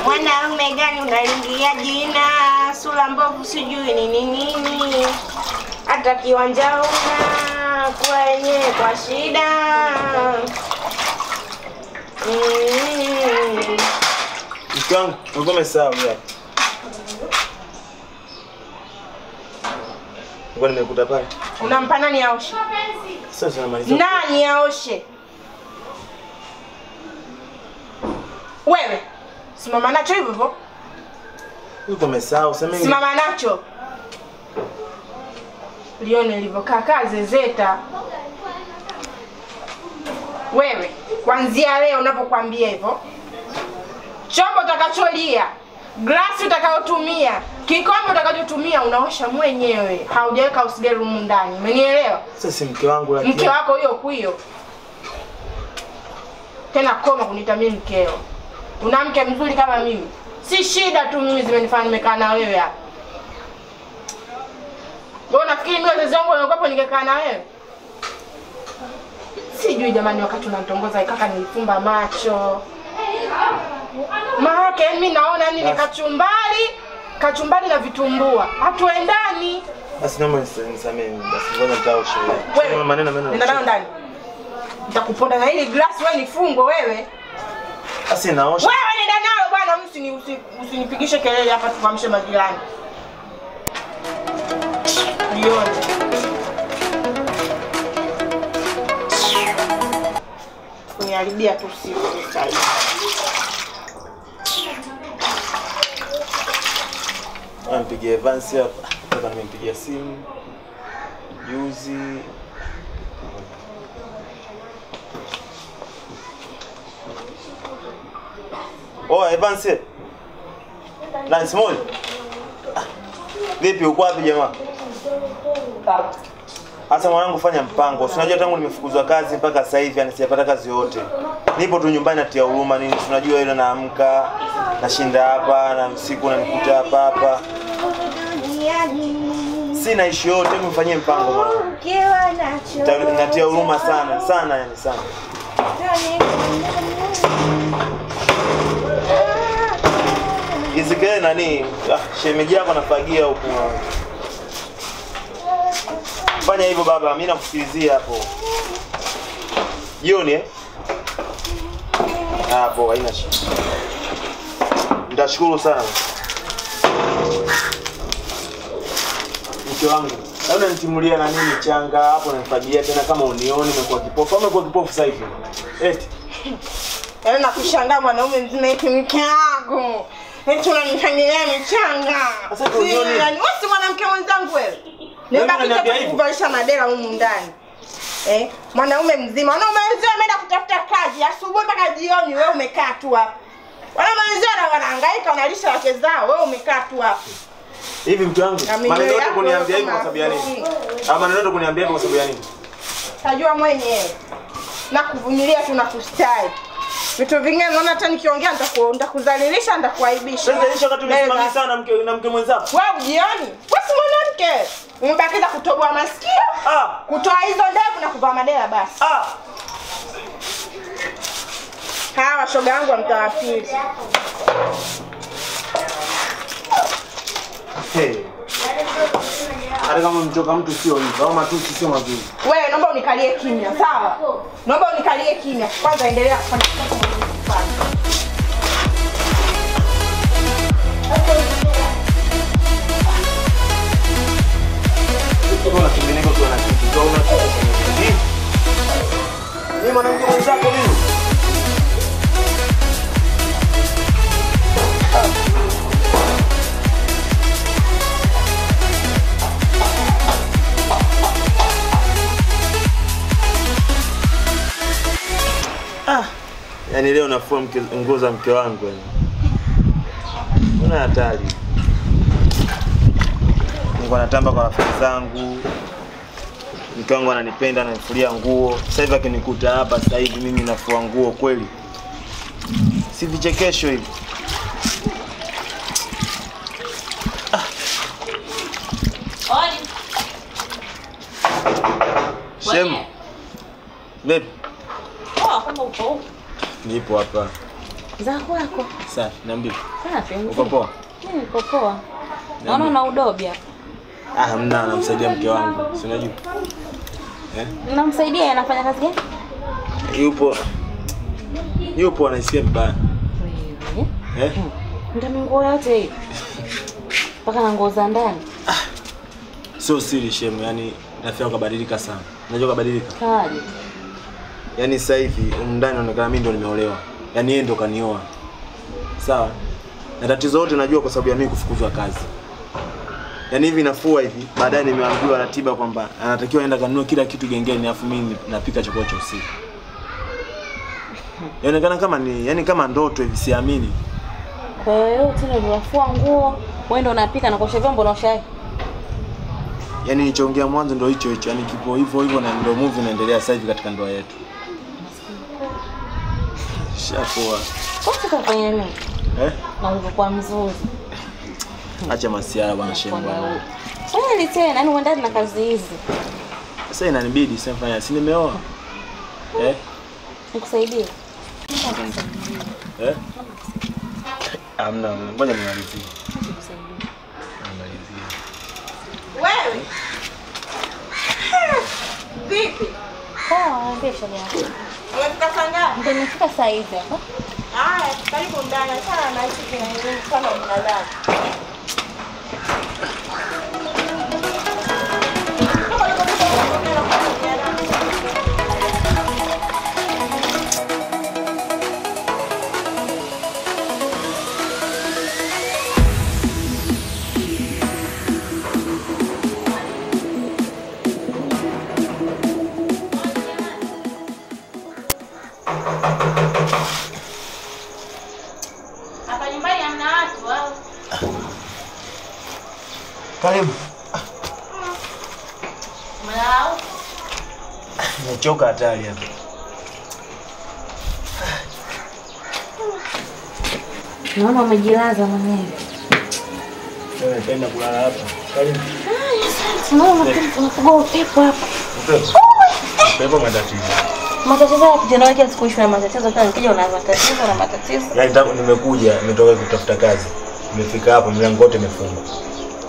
Mwanaume gani unaingia jina? Sura mbovu sijui ni nini. Hata kiwanja una kwenye kwa shida. Mkangu, ngome sawa hapa. Ngoja nimekuta pale. Unampa nani aoshe? Sasa namaliza. Nani aoshe? Wewe. Simama nacho hivyo hivyo. Uko umesahau useme. Simama nacho. Lione ilivyokaa kazi zeta. Wewe, kuanzia leo unapokuambia hivyo. Chombo utakacholia, glasi utakayotumia, kikombe utakachotumia unaosha mwenyewe. Haujaweka usigari humu ndani. Umenielewa? Sasa si mke wangu lakini. Mke wako huyo. Tena koma kuniita mimi mkeo. Una mke mzuri kama mimi. Si shida tu mimi zimenifanya nimekaa na wewe hapa. Wewe unafikiri mimi wazazi wangu wanaogopa ningekaa na wewe? Sijui jamani, wakati unanitongoza ikaka nilifumba macho. Maana mimi naona nini kachumbari na vitumbua. Hatuendani. Basi naomba nisamee basi ngoja nitaosha. Wewe maneno. Nenda ndani. Nitakuponda na hili glass wewe nifungo wewe. Basi naosha. Wewe nenda nalo bwana, usinipigishe kelele hapa tuamshe majirani. Lione. Uniharibia tu siku sasa. Ampigie Evans hapa. Nataka nimempigia simu. Juzi. Oh, Evans. Nice morning. Vipi uko wapi jamaa? Asa mwanangu fanya mpango. Unajua tangu nimefukuzwa kazi mpaka sasa hivi sijapata kazi yote. Nipo tu nyumbani natia huruma nini. Unajua ile naamka, nashinda hapa na usiku nanikuta hapa. Sina ishi yote, mfanyie mpango mwanangu. Natia huruma sana yani sana. Izike nani? Shemeji yako anafagia huko. Fanya hivyo baba, mimi nakusikilizia hapo. Jioni hapo haina shida. Nitashukuru sana. Mke wangu, labda nitimulia na nini changa hapo nanifagia tena kama unioni umekuwa kipofu. Umekuwa kipofu sasa hivi. Eti. Yaani nakushangaa mwanaume mzima eti mke wangu. Eti unanifanyia michanga. Sasa unioni. Yaani wewe si mwanamke mwenzangu wewe. Nimebaki kuvalisha madera humu ndani. Mwanaume mzima. Mwanaume mzima ameenda kutafuta kazi asubuhi mpaka jioni, wewe umekaa tu hapa. Wanaume wenzao wanahangaika wanalisha wake zao, wewe umekaa tu hapa. Hivi mke wangu, maneno yote kuniambia hivi kwa sababu ya nini? Maneno yote kuniambia hivi kwa sababu ya nini? Tajua mwenyewe. Na kuvumilia tu na kustahi. Vitu vingine naona hata nikiongea nitakudhalilisha, nitakuaibisha. Sasa wakati umesimama sana mke mwenzako. Wewe ujioni? Wewe si mwanamke. Umebakiza kutoboa masikio, kutoa hizo ndevu na kuvaa madera basi. Hawa shoga yangu wa mtaa wa pili. Hata kama mchoka mtu sio hivyo, au matusi sio mazuri. Wewe naomba unikalie kimya, sawa? Naomba unikalie kimya. Kwanza endelea kufanya kazi. Kuna kingineko tu na kitu. Ndio unatoka kwenye hivi. Ni mwanamke mwenzako nini? Yaani leo nafua nguo za mke wangu yani. Kuna hatari. Niko natamba kwa rafiki zangu. Mke wangu ananipenda, ananifulia nguo. Sasa hivi akinikuta hapa sasa hivi mimi nafua nguo kweli. Si vichekesho hivi. Shem. Vipi? Kama upo. Nipo hapa. Za kwako. Safi, niambie. Safi. Uko poa? Mimi niko poa. Naona una udobi hapa. Hamna, namsaidia mke wangu. Si unajua? Unamsaidia anafanya kazi gani? Yupo anaisikia vibaya. Wewe? Ndio nguo yote hii. Paka na nguo za ndani. Sio siri shemu, yani rafiki yako kabadilika sana. Unajua kabadilika? Kaje. Yani sasa hivi ndani inaonekana mimi ndo nimeolewa. Yani yeye ndo kanioa. Sawa? Na tatizo lote najua kwa sababu ya mimi kufukuzwa kazi. Yani hivi nafua hivi, baadaye nimeambiwa ratiba kwamba anatakiwa aenda kanunue kila kitu gengeni afu mimi napika chakula cha usiku. Yaonekana kama ni, yani kama ndoto hivi siamini. Kwa hiyo tena unafua nguo, wewe ndo unapika na kuosha vyombo na ushai. Yani nilichoongea mwanzo ndo hicho, yani kipo hivyo na ndio movie inaendelea sasa hivi katika ndoa yetu. Shapoa. Sasa utafanya nini? Na ulivyokuwa mzuri. Acha masiara bwana shemu bwana. Sasa ni tena yani uendane na kazi hizi. Sasa inanibidi sasa fanya, si nimeoa. Nikusaidie. Amna, ngoja nimalizie. Wewe. Vipi? Poa, biashara yako. Unataka sanga? Ndio nimefika saa hizi hapa. Haya, karibu ndani sana na hicho kinaendelea sana mnalala. Hapa nyumbani hamna watu au? Karibu. Mlao. Nimechoka hatari hapa. Naona umejilaza mwenyewe. Wewe unapenda kulala hapa. Karibu. Tunaona unakuga upepo hapa. Upepo. Upepo matatizo. Matatizo ya kijana wake asikuishi na matatizo kana nikija una matatizo na matatizo. Yaani tangu nimekuja, nimetoka kutafuta kazi. Nimefika hapa milango yote imefungwa.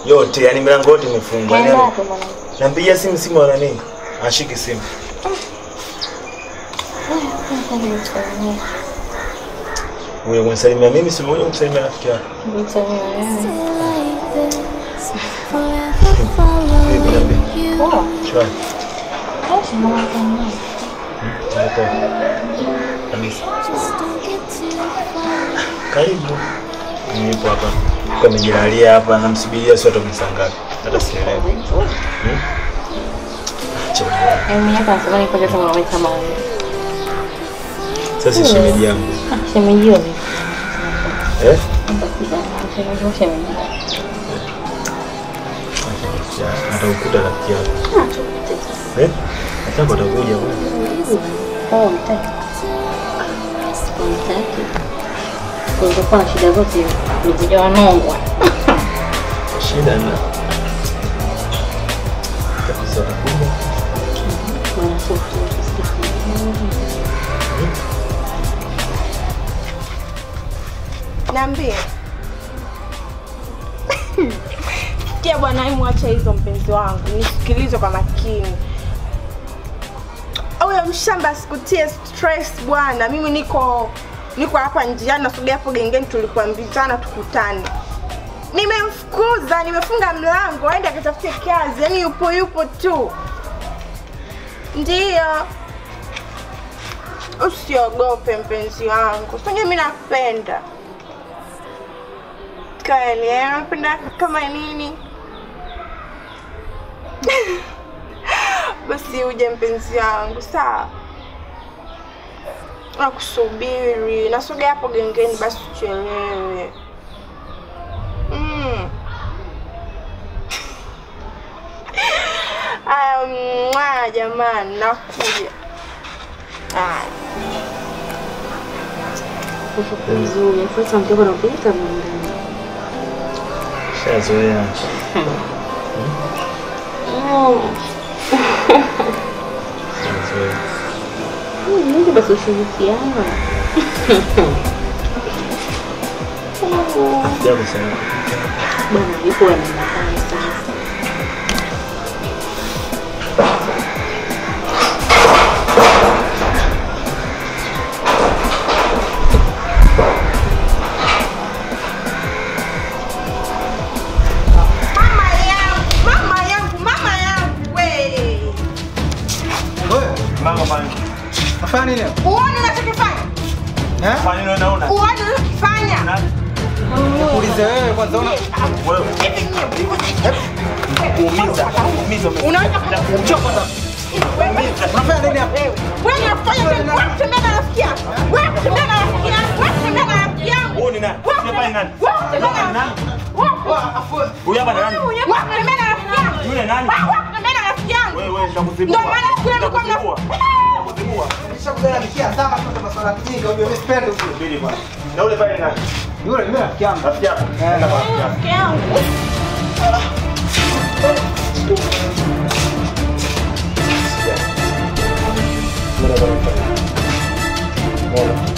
Yote, yani milango yote imefungwa. Yaani hapo bwana. Nampigia simu wala nini? Ashiki simu. Wewe unanisalimia mimi, si wewe unanisalimia rafiki yako. Nitamwambia wewe. Poa. Shwari. Basi mama kama. Kabisa. Karibu. Nipo hapa. Kwa nimejilalia hapa namsubiria sio atakunisanga. Hata sielewi. Mimi hapa sasa niko kwa sababu kama wewe. Sasa shemeji yangu. Shemeji wewe. Shemeji. Hata ukuta rafiki yako. Hata atakuja wewe. Mtaki. Kwa na shida zote nilikuja wanongwa. Shida na tatizo kubwa. Bwana Sofi. Niambie. Sikia bwana, hebu acha hizo mpenzi wangu. Nisikilize kwa makini. Wewe mshamba sikutie stress bwana. Mimi niko hapa njiani nasogea hapo gengeni tulikuambizana tukutane. Nimemfukuza, nimefunga mlango aende akatafute kazi. Yaani yupo tu. Ndio. Usiogope mpenzi wangu. Sasa mimi nakupenda. Kweli, napenda kama nini? Basi uje mpenzi wangu, sawa? Nakusubiri. Nasogea hapo gengeni basi uchelewe. Jamani, nakuja. Uko vizuri, sasa mtoko anapita mwingine. Shazoea. Nini basi ushirikiana? Jambo sana. Bwana yuko anafanya sana. Mama fanya. Afanya nini? Uone unachokifanya. Fanya nini unaona? Uone unachokifanya. Ulize wewe kwanza una Wewe. Kuumiza. Unaweza kuchoka kwanza. unafanya nini hapa? Wewe unafanya nini? Wewe kutembea na rafiki yako. Wewe kutembea na rafiki yako. Wewe kutembea na rafiki yangu. Wewe ni nani? Unafanya nani? Wewe kutembea na nani? Huyu hapa ni nani? Wewe kutembea na rafiki yangu. Yule nani? Wewe kutembea na rafiki yangu. Wewe nitakuzibua. Ndio maana kule mlikuwa Nitakuzibua. Nishakulalamikia sana kwa masuala ya kijinga, unajua mimi sipendi huko. Mbili bwana. Na ule pale nani? Yule rafiki yangu. Rafiki yako. Nenda kwa rafiki yako. rafiki yangu. Nenda kwa rafiki yako.